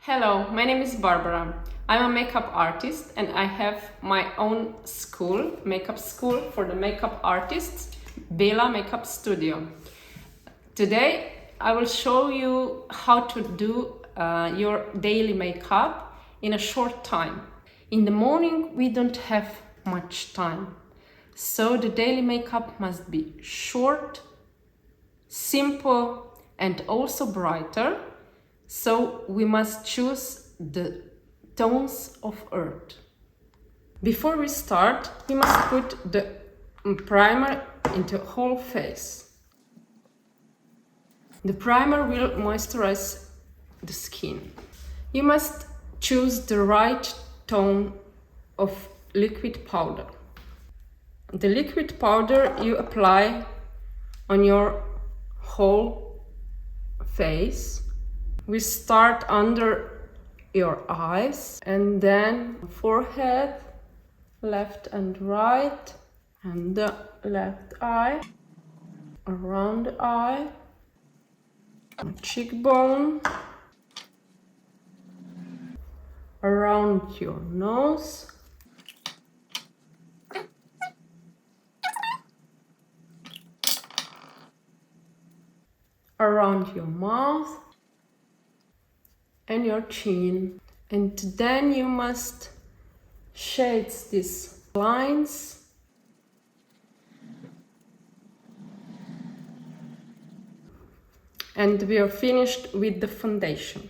Hello, my name is Barbara. I'm a makeup artist and I have my own school, makeup school for the makeup artists, Bela Makeup Studio. Today I will show you how to do your daily makeup in a short time. In the morning we don't have much time, so the daily makeup must be short, simple and also brighter. So we must choose the tones of earth. Before we start, we must put the primer into whole face. The primer will moisturize the skin. You must choose the right tone of liquid powder. The liquid powder you apply on your whole face. We start under your eyes and then forehead, left and right, and the left eye, around the eye, cheekbone, around your nose, around your mouth, and your chin. And then you must shade these lines and we are finished with the foundation.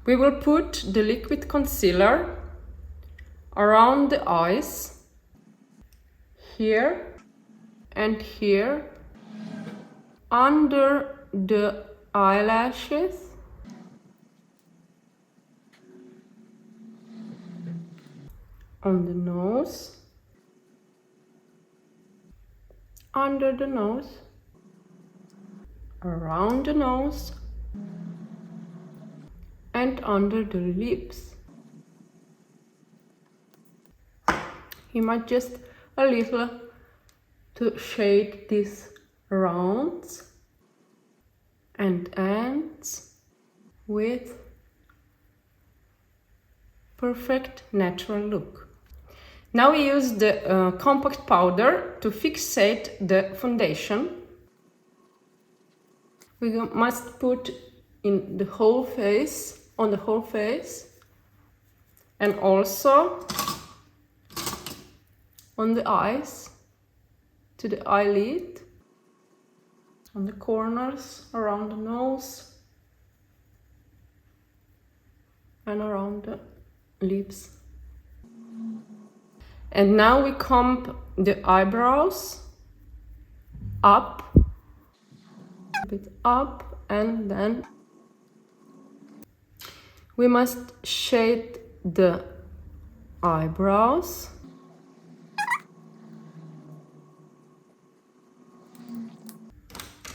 We will put the liquid concealer around the eyes, here and here, under the eyelashes, on the nose, under the nose, around the nose, and under the lips. You might just a little to shade these rounds and ends with perfect natural look. Now we use the compact powder to fixate the foundation. We must put in the whole face, on the whole face, and also on the eyes, to the eyelid, on the corners, around the nose, and around the lips. And now we comb the eyebrows up, a bit up, and then we must shade the eyebrows.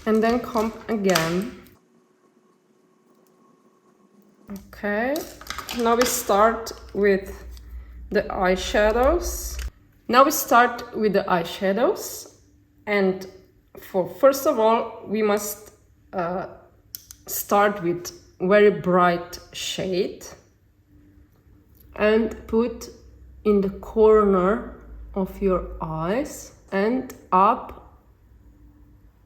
And then comb again. Okay, now we start with the eyeshadows. And first of all we must start with very bright shade and put in the corner of your eyes and up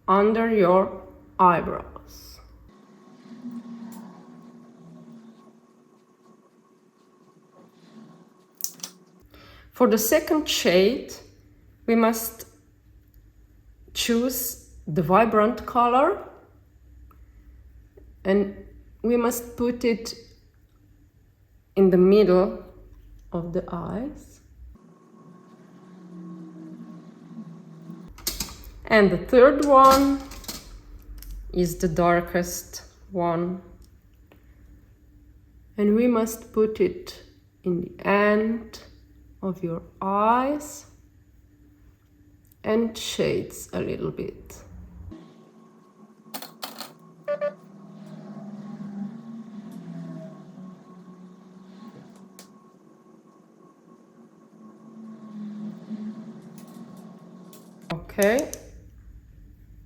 under your eyebrows. For the second shade, we must choose the vibrant color and we must put it in the middle of the eyes. And the third one is the darkest one. And we must put it in the end of your eyes and shades a little bit. Okay,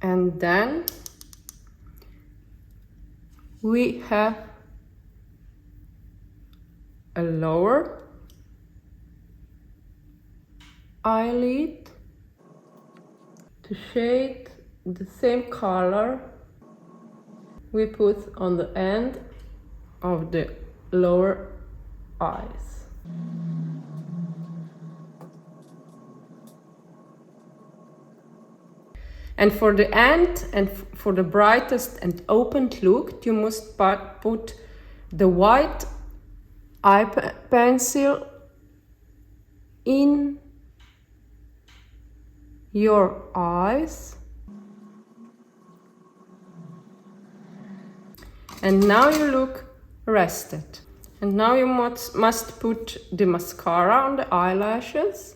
and then we have a lower eyelid to shade the same color we put on the end of the lower eyes. And for the end and for the brightest and opened look, you must put the white eye pencil in your eyes. And now you look rested. And now you must put the mascara on the eyelashes.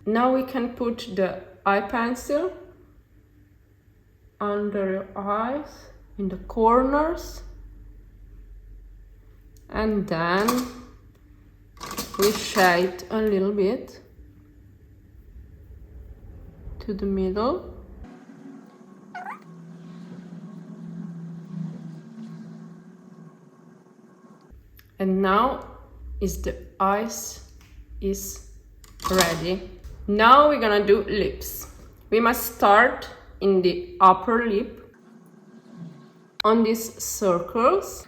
Now we can put the eye pencil under your eyes, in the corners, and then we shade a little bit to the middle. And now the eyes is ready. Now we're gonna do lips. We must start in the upper lip on these circles.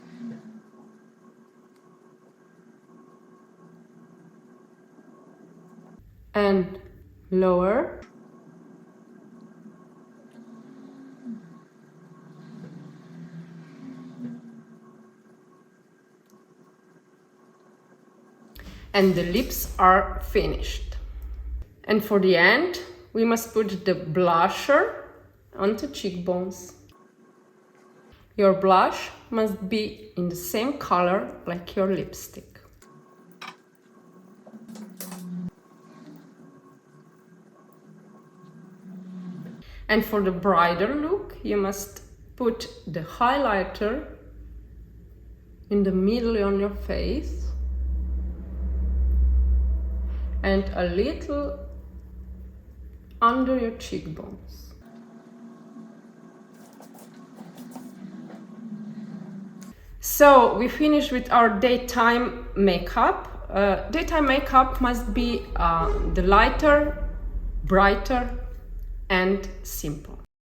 And lower. And the lips are finished. And for the end, we must put the blusher on the cheekbones. Your blush must be in the same color like your lipstick. And for the brighter look, you must put the highlighter in the middle on your face and a little under your cheekbones. So we finish with our daytime makeup. Daytime makeup must be the lighter, brighter, and simple.